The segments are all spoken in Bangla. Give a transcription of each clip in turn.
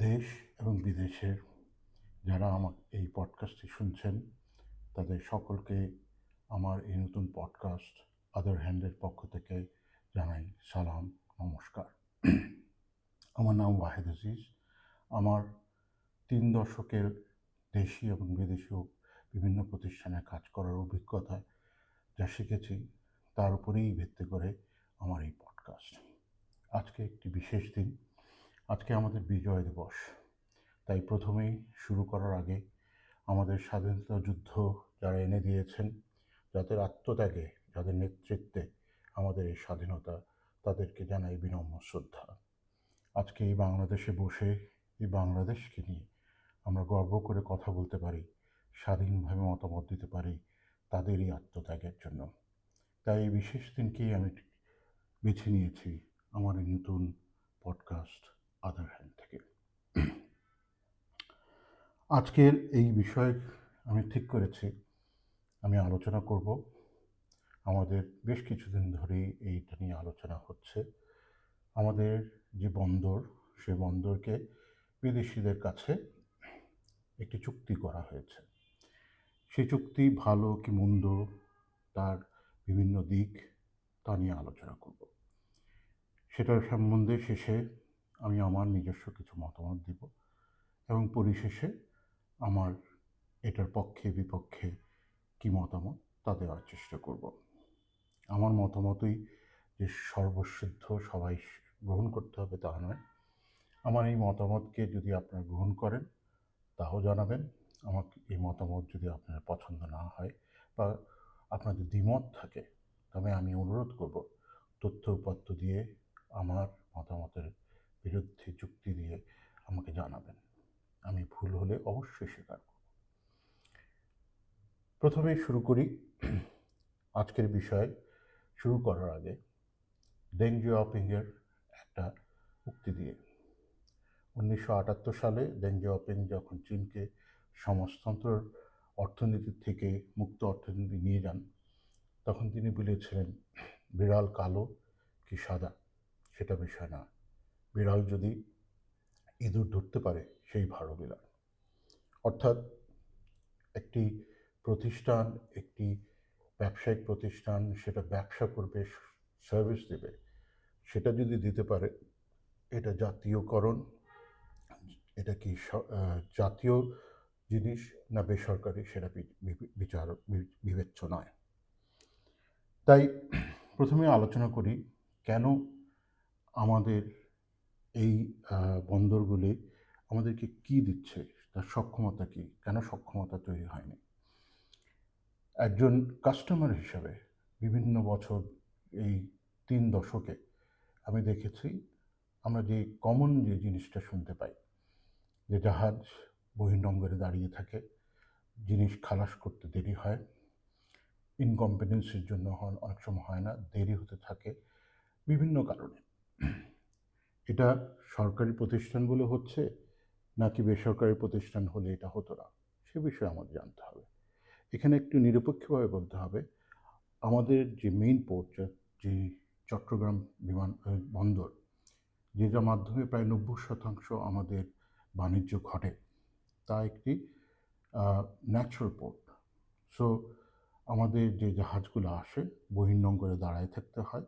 দেশ এবং বিদেশের যারা আমার এই পডকাস্টটি শুনছেন তাদের সকলকে আমার এই নতুন পডকাস্ট আদার হ্যান্ডের পক্ষ থেকে জানাই সালাম, নমস্কার। আমার নাম ওয়াহিদ আজিজ। আমার 3 দশকের দেশি এবং বিদেশীয় বিভিন্ন প্রতিষ্ঠানে কাজ করার অভিজ্ঞতা যা শিখেছি তার উপরেই ভিত্তি করে আমার এই পডকাস্ট। আজকে একটি বিশেষ দিন, আজকে আমাদের বিজয় দিবস। তাই প্রথমেই শুরু করার আগে আমাদের স্বাধীনতা যুদ্ধ যারা এনে দিয়েছেন, যাদের আত্মত্যাগে, যাদের নেতৃত্বে আমাদের এই স্বাধীনতা, তাদেরকে জানাই বিনম্র শ্রদ্ধা। আজকে এই বাংলাদেশে বসে এই বাংলাদেশকে নিয়ে আমরা গর্ব করে কথা বলতে পারি, স্বাধীনভাবে মতামত দিতে পারি তাদেরই আত্মত্যাগের জন্য। তাই এই বিশেষ দিনকেই আমি বেছে নিয়েছি আমার এই নতুন পডকাস্ট আদার হ্যান্ড থেকে। আজকের এই বিষয়ে আমি ঠিক করেছি আমি আলোচনা করব। আমাদের বেশ কিছুদিন ধরেই এইটা নিয়ে আলোচনা হচ্ছে। আমাদের যে বন্দর, সেই বন্দরকে বিদেশিদের কাছে একটি চুক্তি করা হয়েছে। সেই চুক্তি ভালো কি মন্দ, তার বিভিন্ন দিক তা নিয়ে আলোচনা করব। সেটার সম্বন্ধে শেষে আমি আমার নিজস্ব কিছু মতামত দিব এবং পরিশেষে আমার এটার পক্ষে বিপক্ষে কী মতামত তা দেওয়ার চেষ্টা করব। আমার মতামতই যে সর্বসিদ্ধ সবাই গ্রহণ করতে হবে তা নয়। আমার এই মতামতকে যদি আপনারা গ্রহণ করেন তাও জানাবেন। আমার এই মতামত যদি আপনার পছন্দ না হয় বা আপনাদের দ্বিমত থাকে, তবে আমি অনুরোধ করব তথ্য উপাত্ত দিয়ে আমার মতামতের বিরুদ্ধে যুক্তি দিয়ে আমাকে জানাবেন। আমি ভুল হলে অবশ্যই স্বীকার করব। প্রথমেই শুরু করি আজকের বিষয় শুরু করার আগে ডেং জিয়াওপিংয়ের একটা উক্তি দিয়ে। 1978 সালে ডেং জিয়াওপিং যখন চীনকে সমাজতন্ত্রের অর্থনীতি থেকে মুক্ত অর্থনীতি নিয়ে যান, তখন তিনি বলেছিলেন, বিড়াল কালো কি সাদা সেটা বিষয় না, বিড়াল যদি ইঁদুর ধরতে পারে সেই ভালো বিড়াল। অর্থাৎ একটি প্রতিষ্ঠান, একটি ব্যবসায়িক প্রতিষ্ঠান, সেটা ব্যবসা করবে, সার্ভিস দেবে, সেটা যদি দিতে পারে, এটা জাতীয়করণ, এটা কি জাতীয় জিনিস না বেসরকারি, সেটা বিবেচ্য নয়। তাই প্রথমে আলোচনা করি কেন আমাদের এই বন্দরগুলি আমাদেরকে কি দিচ্ছে, তার সক্ষমতা কি, কেন সক্ষমতা তৈরি হয়নি। একজন কাস্টমার হিসাবে বিভিন্ন বছর এই 3 দশকে আমি দেখেছি আমরা যে কমন যে জিনিসটা শুনতে পাই, যে জাহাজ বহির্নোঙরে দাঁড়িয়ে থাকে, জিনিস খালাস করতে দেরি হয়, ইনকম্পিটেন্সির জন্য অনেক সময় হয় না, দেরি হতে থাকে বিভিন্ন কারণে। এটা সরকারি প্রতিষ্ঠানগুলো হচ্ছে নাকি বেসরকারি প্রতিষ্ঠান হলে এটা হতো না, সে বিষয়ে আমাদের জানতে হবে। এখানে একটু নিরপেক্ষভাবে বলতে হবে, আমাদের যে মেইন পোর্ট, যে চট্টগ্রাম বন্দর, যেটার মাধ্যমে প্রায় 90% আমাদের বাণিজ্য ঘটে, তা একটি ন্যাচারাল পোর্ট। সো আমাদের যে জাহাজগুলো আসে বহির্নোঙরে দাঁড়ায় থাকতে হয়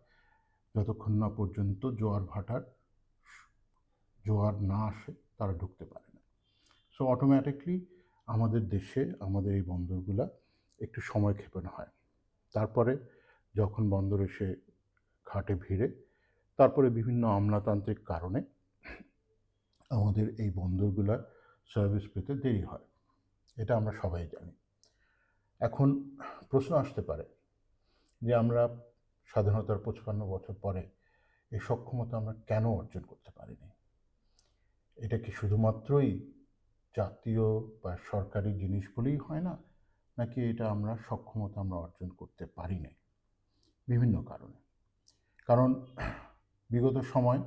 যতক্ষণ না পর্যন্ত জোয়ার না আসে, তারা ঢুকতে পারে না। সো অটোমেটিকলি আমাদের দেশে আমাদের এই বন্দরগুলো একটু সময় ক্ষেপণ হয়। তারপরে যখন বন্দর এসে ঘাটে ভিড়ে, তারপরে বিভিন্ন আমলাতান্ত্রিক কারণে আমাদের এই বন্দরগুলো সার্ভিস পেতে দেরি হয়, এটা আমরা সবাই জানি। এখন প্রশ্ন আসতে পারে যে আমরা স্বাধীনতার 55 বছর পরে এই সক্ষমতা আমরা কেন অর্জন করতে পারিনি। এটা কি শুধুমাত্রই জাতীয় বা সরকারি জিনিস বলেই হয় না, নাকি এটা আমরা সক্ষমতা আমরা অর্জন করতে পারি না বিভিন্ন কারণে। কারণ বিগত সময়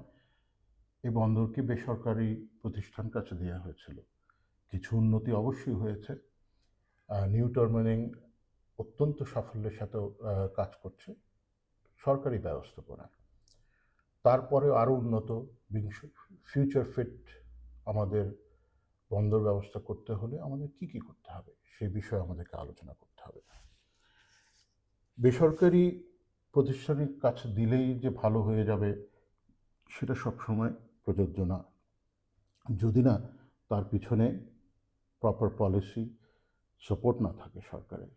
এই বন্দরকে বেসরকারি প্রতিষ্ঠান কাছে দেওয়া হয়েছিল, কিছু উন্নতি অবশ্যই হয়েছে। নিউ টার্মিনাল অত্যন্ত সাফল্যের সাথে কাজ করছে সরকারি ব্যবস্থাপনায়। তারপরে আরও উন্নত ফিউচার ফিট আমাদের বন্দর ব্যবস্থা করতে হলে আমাদের কি কি করতে হবে সেই বিষয়ে আমাদেরকে আলোচনা করতে হবে। বেসরকারি প্রতিষ্ঠানের কাছে দিলেই যে ভালো হয়ে যাবে সেটা সবসময় প্রযোজ্য না, যদি না তার পিছনে প্রপার পলিসি সাপোর্ট না থাকে, সরকারের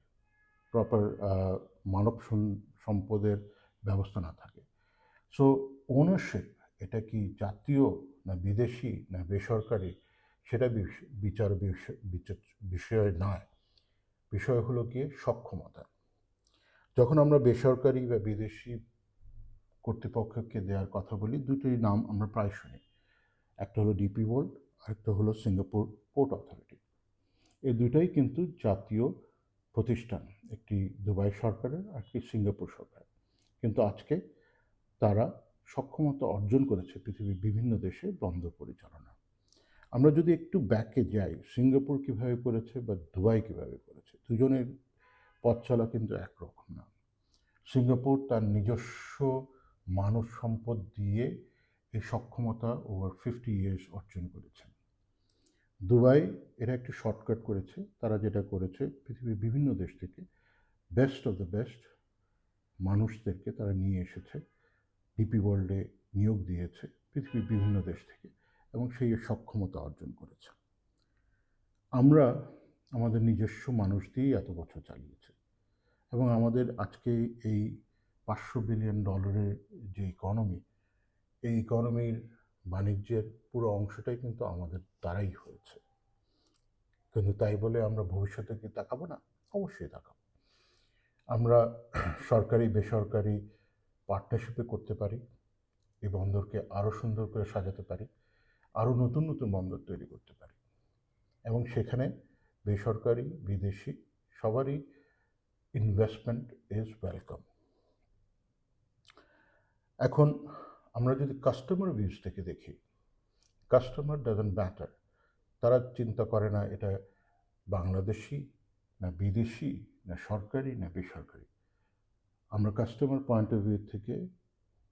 প্রপার মানব সম্পদের ব্যবস্থা না থাকে। সো ওনারশিপ এটা কি জাতীয় না বিদেশি না বেসরকারি সেটা বিচার বিষয় নয়, বিষয় হলো গিয়ে সক্ষমতা। যখন আমরা বেসরকারি বা বিদেশি কর্তৃপক্ষকে দেওয়ার কথা বলি, দুটোই নাম আমরা প্রায় শুনি। একটা হলো ডিপি ওয়ার্ল্ড, আরেকটা হলো সিঙ্গাপুর পোর্ট অথরিটি। এই দুটাই কিন্তু জাতীয় প্রতিষ্ঠান, একটি দুবাই সরকারের আর একটি সিঙ্গাপুর সরকার। কিন্তু আজকে তারা সক্ষমতা অর্জন করেছে পৃথিবীর বিভিন্ন দেশে বন্দর পরিচালনা। আমরা যদি একটু ব্যাকে যাই, সিঙ্গাপুর কিভাবে করেছে বা দুবাই কিভাবে করেছে, দুজনের পথ চলা কিন্তু একরকম না। সিঙ্গাপুর তার নিজস্ব মানব সম্পদ দিয়ে এই সক্ষমতা ওভার 50 ইয়ার্স অর্জন করেছে। দুবাই এরা একটু শর্টকাট করেছে, তারা যেটা করেছে পৃথিবীর বিভিন্ন দেশ থেকে বেস্ট অফ দ্য বেস্ট মানুষদেরকে তারা নিয়ে এসেছে, ডিপি ওয়ার্ল্ডে নিয়োগ দিয়েছে পৃথিবীর বিভিন্ন দেশ থেকে, এবং সেই সক্ষমতা অর্জন করেছে। আমরা আমাদের নিজস্ব মানুষ দিয়েই এত বছর চালিয়েছে, এবং আমাদের আজকে এই $500 বিলিয়ন যে ইকোনমি, এই ইকোনমির বাণিজ্যের পুরো অংশটাই কিন্তু আমাদের দ্বারাই হয়েছে। কিন্তু তাই বলে আমরা ভবিষ্যতে কি তাকাবো না? অবশ্যই তাকাবো। আমরা সরকারি বেসরকারি পার্টনারশিপে করতে পারি, এই বন্দরকে আরও সুন্দর করে সাজাতে পারি, আরও নতুন নতুন বন্দর তৈরি করতে পারি, এবং সেখানে বেসরকারি বিদেশি সবারই ইনভেস্টমেন্ট ইজ ওয়েলকাম। এখন আমরা যদি কাস্টমার ভিউজ থেকে দেখি, কাস্টমার ডাজন্ট ম্যাটার। তারা চিন্তা করে না এটা বাংলাদেশি না বিদেশি না সরকারি না বেসরকারি। আমরা কাস্টমার পয়েন্ট অফ ভিউ থেকে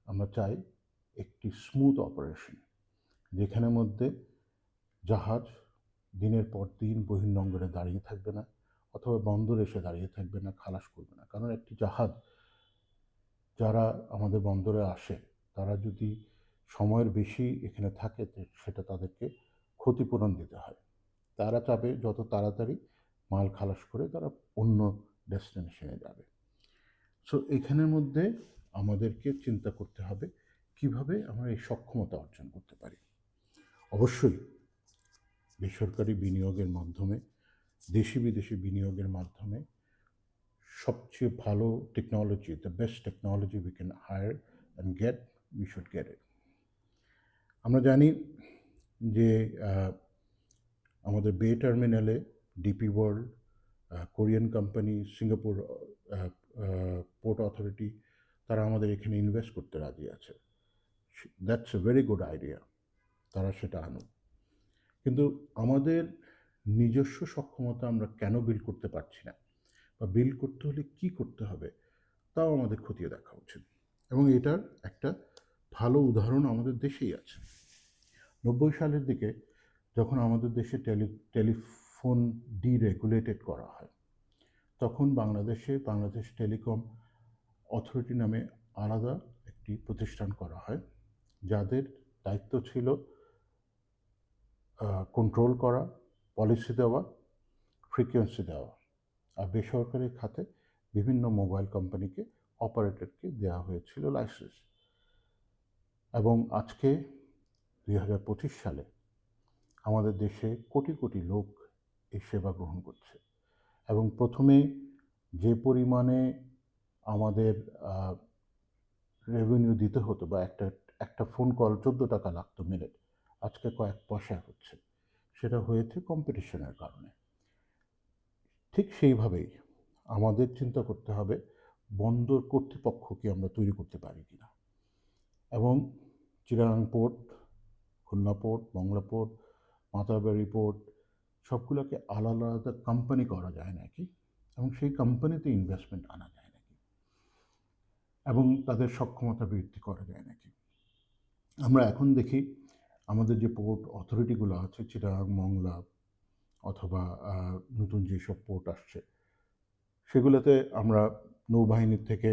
আমরা চাই একটি স্মুথ অপারেশন, যেখানে মধ্যে জাহাজ দিনের পর দিন বহির্নোঙরে দাঁড়িয়ে থাকবে না, অথবা বন্দরে এসে দাঁড়িয়ে থাকবে না, খালাস করবে না। কারণ একটি জাহাজ যারা আমাদের বন্দরে আসে, তারা যদি সময়ের বেশি এখানে থাকে সেটা তাদেরকে ক্ষতিপূরণ দিতে হয়। তারা চাবে যত তাড়াতাড়ি মাল খালাস করে তারা অন্য ডেস্টিনেশনে যাবে। সো এখানের মধ্যে আমাদেরকে চিন্তা করতে হবে কিভাবে আমরা এই সক্ষমতা অর্জন করতে পারি। অবশ্যই বেসরকারি বিনিয়োগের মাধ্যমে, দেশি বিদেশি বিনিয়োগের মাধ্যমে সবচেয়ে ভালো technology, the best technology we can hire and get, we should get it. আমরা জানি যে আমাদের বে টার্মিনালে DP world, Korean company, Singapore port authority, তারা আমাদের এখানে ইনভেস্ট করতে রাজি আছে। That's a very good idea, তারা সেটা আনুক। কিন্তু আমাদের নিজস্ব সক্ষমতা আমরা কেন বিল্ড করতে পারছি না, বা বিল্ড করতে হলে কি করতে হবে, তাও আমাদের খতিয়ে দেখা উচিত। এবং এটার একটা ভালো উদাহরণ আমাদের দেশেই আছে। 90 সালের দিকে যখন আমাদের দেশে টেলিফোন ডিরেগুলেটেড করা হয়, তখন বাংলাদেশ টেলিকম অথরিটি নামে আলাদা একটি প্রতিষ্ঠান করা হয়, যাদের দায়িত্ব ছিল কন্ট্রোল করা, পলিসি দেওয়া, ফ্রিকোয়েন্সি দেওয়া। আর বেসরকারি খাতে বিভিন্ন মোবাইল কোম্পানিকে, অপারেটরকে দেওয়া হয়েছিল লাইসেন্স। এবং আজকে 2025 সালে আমাদের দেশে কোটি কোটি লোক এই সেবা গ্রহণ করছে। এবং প্রথমে যে পরিমাণে আমাদের রেভিনিউ দিতে হতো, বা একটা ফোন কল 14 টাকা লাগতো মিনিট, আজকে কয়েক পয়সায় হচ্ছে। সেটা হয়েছে কম্পিটিশনের কারণে। ঠিক সেইভাবেই আমাদের চিন্তা করতে হবে বন্দর কর্তৃপক্ষকে আমরা তৈরি করতে পারি কিনা, এবং Chittagong port, Khulna port, Mongla port, Matarbari port, সবগুলোকে আলাদা আলাদা কোম্পানি করা যায় নাকি, এবং সেই কোম্পানিতে ইনভেস্টমেন্ট আনা যায় নাকি, এবং তাদের সক্ষমতা বৃদ্ধি করা যায় নাকি। আমরা এখন দেখি আমাদের যে পোর্ট অথরিটিগুলো আছে, চিটাগাং, মংলা অথবা নতুন যেসব পোর্ট আসছে, সেগুলোতে আমরা নৌবাহিনীর থেকে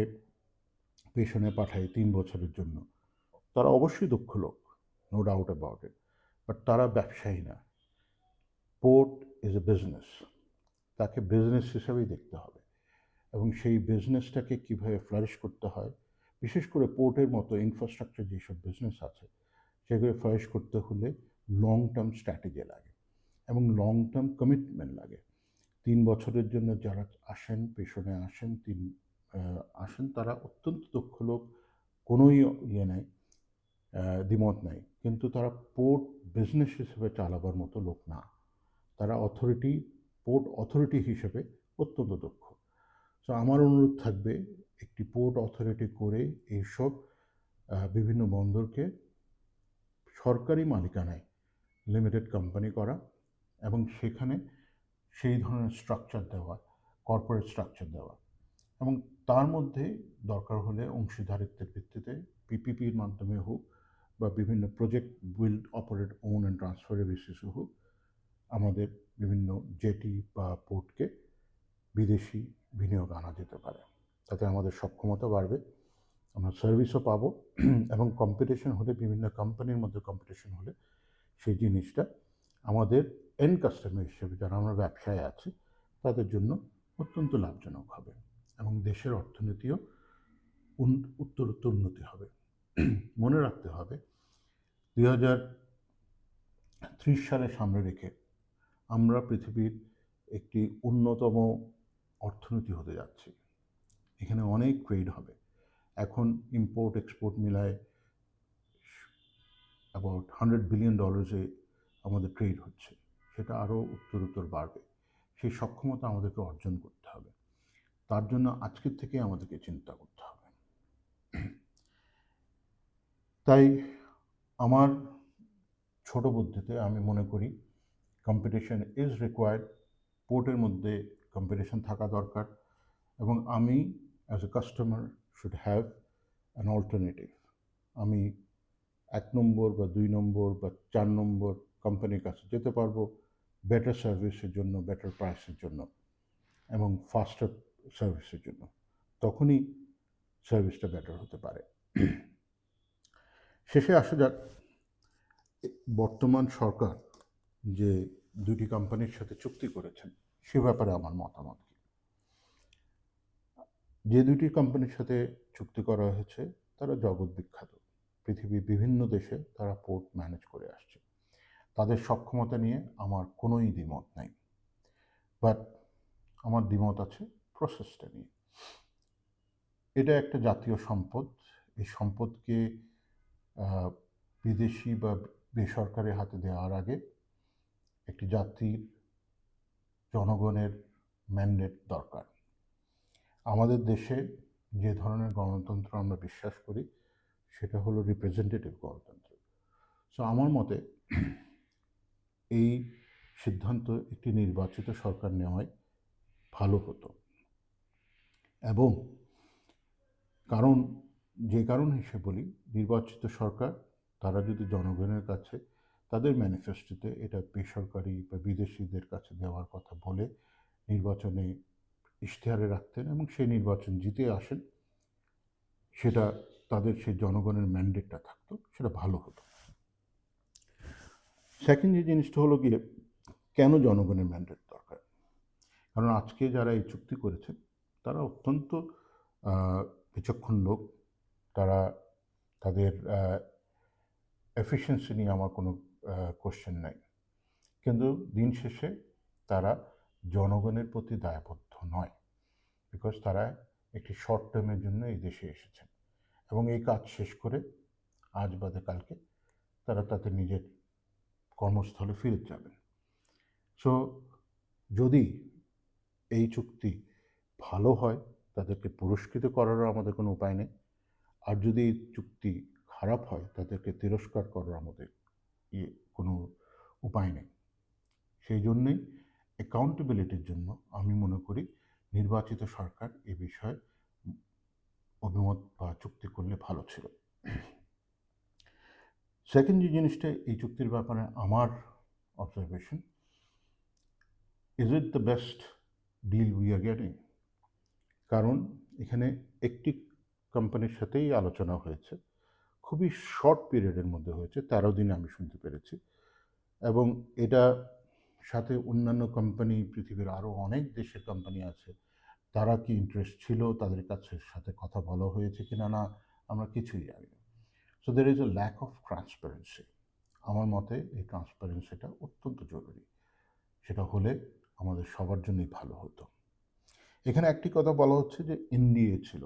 পেছনে পাঠাই 3 বছরের জন্য। তারা অবশ্যই দক্ষ লোক, no doubt about it, but তারা ব্যবসায়ী না। পোর্ট ইজ এ বিজনেস, তাকে বিজনেস হিসেবেই দেখতে হবে, এবং সেই বিজনেসটাকে কীভাবে ফ্লারিশ করতে হয়, বিশেষ করে পোর্টের মতো ইনফ্রাস্ট্রাকচার যেসব বিজনেস আছে, সেগুলো ফ্লারিশ করতে হলে লং টার্ম স্ট্র্যাটেজি লাগে এবং লং টার্ম কমিটমেন্ট লাগে। 3 বছরের জন্য যারা পেছনে আসেন, তারা অত্যন্ত দক্ষ লোক, কোনোই ইয়ে নাই, দ্বিমত নাই, কিন্তু তারা পোর্ট বিজনেস হিসেবে চালাবার মতো লোক না। তারা পোর্ট অথরিটি হিসেবে অত্যন্ত দক্ষ। সো আমার অনুরোধ থাকবে, একটি পোর্ট অথরিটি করে এইসব বিভিন্ন বন্দরকে সরকারি মালিকানায় লিমিটেড কোম্পানি করা এবং সেখানে সেই ধরনের স্ট্রাকচার দেওয়া, কর্পোরেট স্ট্রাকচার দেওয়া, এবং তার মধ্যে দরকার হলে অংশীদারিত্বের ভিত্তিতে পিপিপির মাধ্যমে হোক বা বিভিন্ন project build, operate, own and ট্রান্সফারের বেসিসে হোক, আমাদের বিভিন্ন জেটি বা পোর্টকে বিদেশি বিনিয়োগ আনা যেতে পারে। তাতে আমাদের সক্ষমতা বাড়বে, আমরা সার্ভিসও পাবো, এবং কম্পিটিশন হলে, বিভিন্ন কোম্পানির মধ্যে কম্পিটিশন হলে, সেই জিনিসটা আমাদের এন্ড কাস্টমার হিসেবে যারা আমরা ব্যবসায় আছি তাদের জন্য অত্যন্ত লাভজনক হবে এবং দেশের অর্থনীতিও উত্তরোত্তর উন্নতি হবে। মনে রাখতে হবে, 2030 সালে সামনে রেখে আমরা পৃথিবীর একটি অন্যতম অর্থনীতি হতে যাচ্ছি। এখানে অনেক ট্রেড হবে। এখন ইম্পোর্ট এক্সপোর্ট মিলায় অ্যাবাউট $100 বিলিয়ন আমাদের ট্রেড হচ্ছে, সেটা আরও উত্তরোত্তর বাড়বে। সেই সক্ষমতা আমাদেরকে অর্জন করতে হবে, তার জন্য আজকের থেকে আমাদেরকে চিন্তা করতে হবে। তাই আমার ছোট বুদ্ধিতে আমি মনে করি কম্পিটিশন ইজ রিকোয়ার্ড, পোর্টের মধ্যে কম্পিটিশন থাকা দরকার, এবং আমি as a customer should have an alternative. আমি 1 নম্বর বা 2 নম্বর বা 4 নম্বর কোম্পানির কাছে যেতে পারবো বেটার সার্ভিসের জন্য, বেটার প্রাইসের জন্য এবং ফাস্টার সার্ভিসের জন্য। তখনই সার্ভিসটা বেটার হতে পারে। শেষে আসা যাক, বর্তমান সরকার যে 2টি কোম্পানির সাথে চুক্তি করেছেন সে ব্যাপারে আমার মতামত কি। যে 2টি কোম্পানির সাথে চুক্তি করা হয়েছে তারা জগৎ বিখ্যাত, পৃথিবীর বিভিন্ন দেশে তারা পোর্ট ম্যানেজ করে আসছে, তাদের সক্ষমতা নিয়ে আমার কোনোই দ্বিমত নাই, বাট আমার দ্বিমত আছে প্রসেসটা নিয়ে। এটা একটা জাতীয় সম্পদ, এই সম্পদকে বিদেশি বা বেসরকারি হাতে দেওয়ার আগে একটি জাতির জনগণের ম্যান্ডেট দরকার। আমাদের দেশে যে ধরনের গণতন্ত্র আমরা বিশ্বাস করি সেটা হলো রিপ্রেজেন্টেটিভ গণতন্ত্র। সো আমার মতে এই সিদ্ধান্ত একটি নির্বাচিত সরকার নেওয়াই ভালো হতো, এবং যে কারণ হিসেবে বলি, নির্বাচিত সরকার তারা যদি জনগণের কাছে তাদের ম্যানিফেস্টোতে এটা বেসরকারি বা বিদেশিদের কাছে দেওয়ার কথা বলে নির্বাচনে ইশতেহারে রাখতেন এবং সেই নির্বাচন জিতে আসেন, সেটা তাদের সেই জনগণের ম্যান্ডেটটা থাকতো, সেটা ভালো হতো। সেকেন্ড যে জিনিসটা হলো গিয়ে, কেন জনগণের ম্যান্ডেট দরকার? কারণ আজকে যারা এই চুক্তি করেছেন তারা অত্যন্ত বিচক্ষণ লোক, তারা তাদের এফিসিয়েন্সি নিয়ে আমার কোনো কোশ্চেন নাই, কিন্তু দিন শেষে তারা জনগণের প্রতি দায়বদ্ধ নয়, বিকজ তারা একটি শর্ট টার্মের জন্য এই দেশে এসেছেন এবং এই কাজ শেষ করে আজ বাদে কালকে তারা তাদের নিজের কর্মস্থলে ফিরে যাবেন। সো যদি এই চুক্তি ভালো হয় তাদেরকে পুরস্কৃত করারও আমাদের কোনো উপায় নেই, আর যদি এই চুক্তি খারাপ হয় তাদেরকে তিরস্কার করার আমাদের কোনো উপায় নেই। সেই জন্যেই অ্যাকাউন্টেবিলিটির জন্য আমি মনে করি নির্বাচিত সরকার এ বিষয়ে অভিমত বা চুক্তি করলে ভালো ছিল। সেকেন্ড যে জিনিসটা এই চুক্তির ব্যাপারে আমার observation, is it the best deal we are getting? কারণ এখানে একটি কোম্পানির সাথেই আলোচনা হয়েছে, খুবই শর্ট পিরিয়ডের মধ্যে হয়েছে, 13 দিনে আমি শুনতে পেরেছি। এবং এটা সাথে অন্যান্য কোম্পানি, পৃথিবীর আরও অনেক দেশের কোম্পানি আছে, তারা কি ইন্টারেস্ট ছিল, তাদের কাছে সাথে কথা বলা হয়েছে কিনা না, আমরা কিছুই জানি না। So there is a lack of transparency. আমার মতে এই ট্রান্সপারেন্সিটা অত্যন্ত জরুরি। সেটা হলে আমাদের সবার জন্যই ভালো হতো। এখানে একটি কথা বলা হচ্ছে যে এনডিএ ছিল।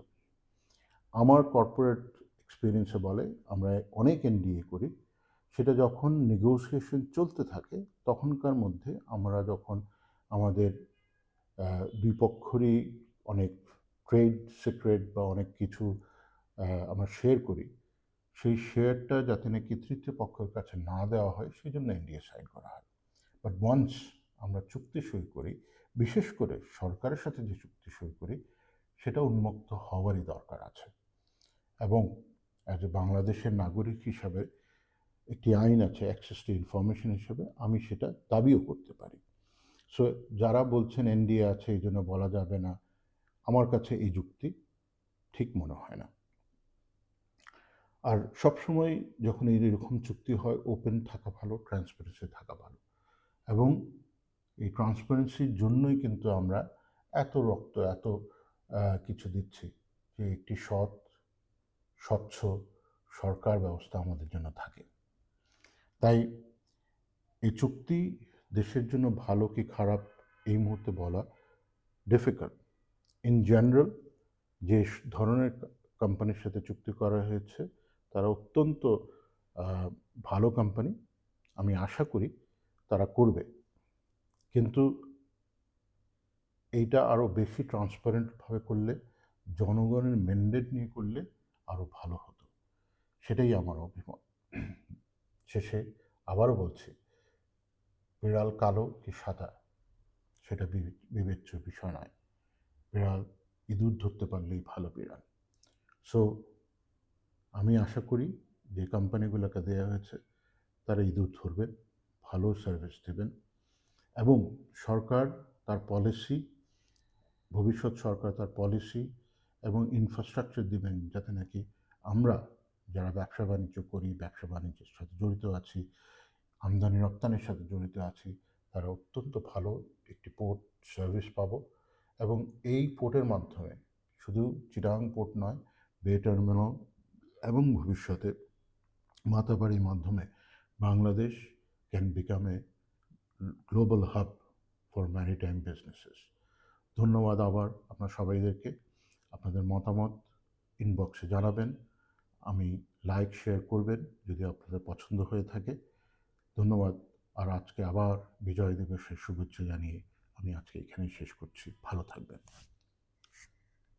আমার কর্পোরেট এক্সপিরিয়েন্সে বলে আমরা অনেক এনডিএ করি, সেটা যখন নেগোসিয়েশন চলতে থাকে তখনকার মধ্যে আমরা যখন আমাদের দুই পক্ষরই অনেক ট্রেড সিক্রেট বা অনেক কিছু আমরা শেয়ার করি, সেই শেয়ারটা যাতে নাকি তৃতীয় পক্ষের কাছে না দেওয়া হয় সেই জন্য এনডিএ সাইন করা হয়। বাট ওয়ান্স আমরা চুক্তি সই করি, বিশেষ করে সরকারের সাথে যে চুক্তি সই করি, সেটা উন্মুক্ত হওয়ারই দরকার আছে। এবং অ্যাজ এ বাংলাদেশের নাগরিক হিসাবে একটি আইন আছে অ্যাক্সেস টু ইনফরমেশন হিসেবে, আমি সেটা দাবিও করতে পারি। সো যারা বলছেন এনডিএ আছে এই জন্য বলা যাবে না, আমার কাছে এই যুক্তি ঠিক মনে হয় না। আর সবসময় যখন এইরকম চুক্তি হয় ওপেন থাকা ভালো, ট্রান্সপারেন্সি থাকা ভালো। এবং এই ট্রান্সপারেন্সির জন্যই কিন্তু আমরা এত রক্ত, এত কিছু দিচ্ছি, যে একটি স্বচ্ছ সরকার ব্যবস্থা আমাদের জন্য থাকে। তাই এই চুক্তি দেশের জন্য ভালো কি খারাপ এই মুহূর্তে বলা ডিফিকাল্ট। ইন জেনারেল যে ধরনের কোম্পানির সাথে চুক্তি করা হয়েছে তারা অত্যন্ত ভালো কোম্পানি, আমি আশা করি তারা করবে। কিন্তু এইটা আরও বেশি ট্রান্সপারেন্টভাবে করলে, জনগণের ম্যান্ডেট নিয়ে করলে আরও ভালো হতো, সেটাই আমার অভিমত। শেষে আবারও বলছি, বিড়াল কালো কি সাদা সেটা বিবেচ্য বিষয় নয়। বিড়াল ইঁদুর ধরতে পারলেই ভালো বিড়াল। সো আমি আশা করি যে কোম্পানিগুলোকে দেওয়া হয়েছে তারা ইঁদুর ধরবেন, ভালো সার্ভিস দেবেন, এবং সরকার তার পলিসি, ভবিষ্যৎ সরকার তার পলিসি এবং ইনফ্রাস্ট্রাকচার দিবেন যাতে নাকি আমরা যারা ব্যবসা বাণিজ্য করি, ব্যবসা বাণিজ্যের সাথে জড়িত আছি, আমদানি রপ্তানির সাথে জড়িত আছি, তারা অত্যন্ত ভালো একটি পোর্ট সার্ভিস পাবো। এবং এই পোর্টের মাধ্যমে শুধু চিটাগাং পোর্ট নয়, বে টার্মিনাল এবং ভবিষ্যতে মাতাবাড়ির মাধ্যমে Bangladesh can become a global hub for maritime businesses. ধন্যবাদ আবার আপনার সবাইদেরকে। আপনাদের মতামত ইনবক্সে জানাবেন, আমি লাইক শেয়ার করবেন যদি আপনাদের পছন্দ হয়ে থাকে। ধন্যবাদ। আর আজকে আবার বিজয় দিবসের শুভেচ্ছা জানিয়ে আমি আজকে এখানেই শেষ করছি। ভালো থাকবেন।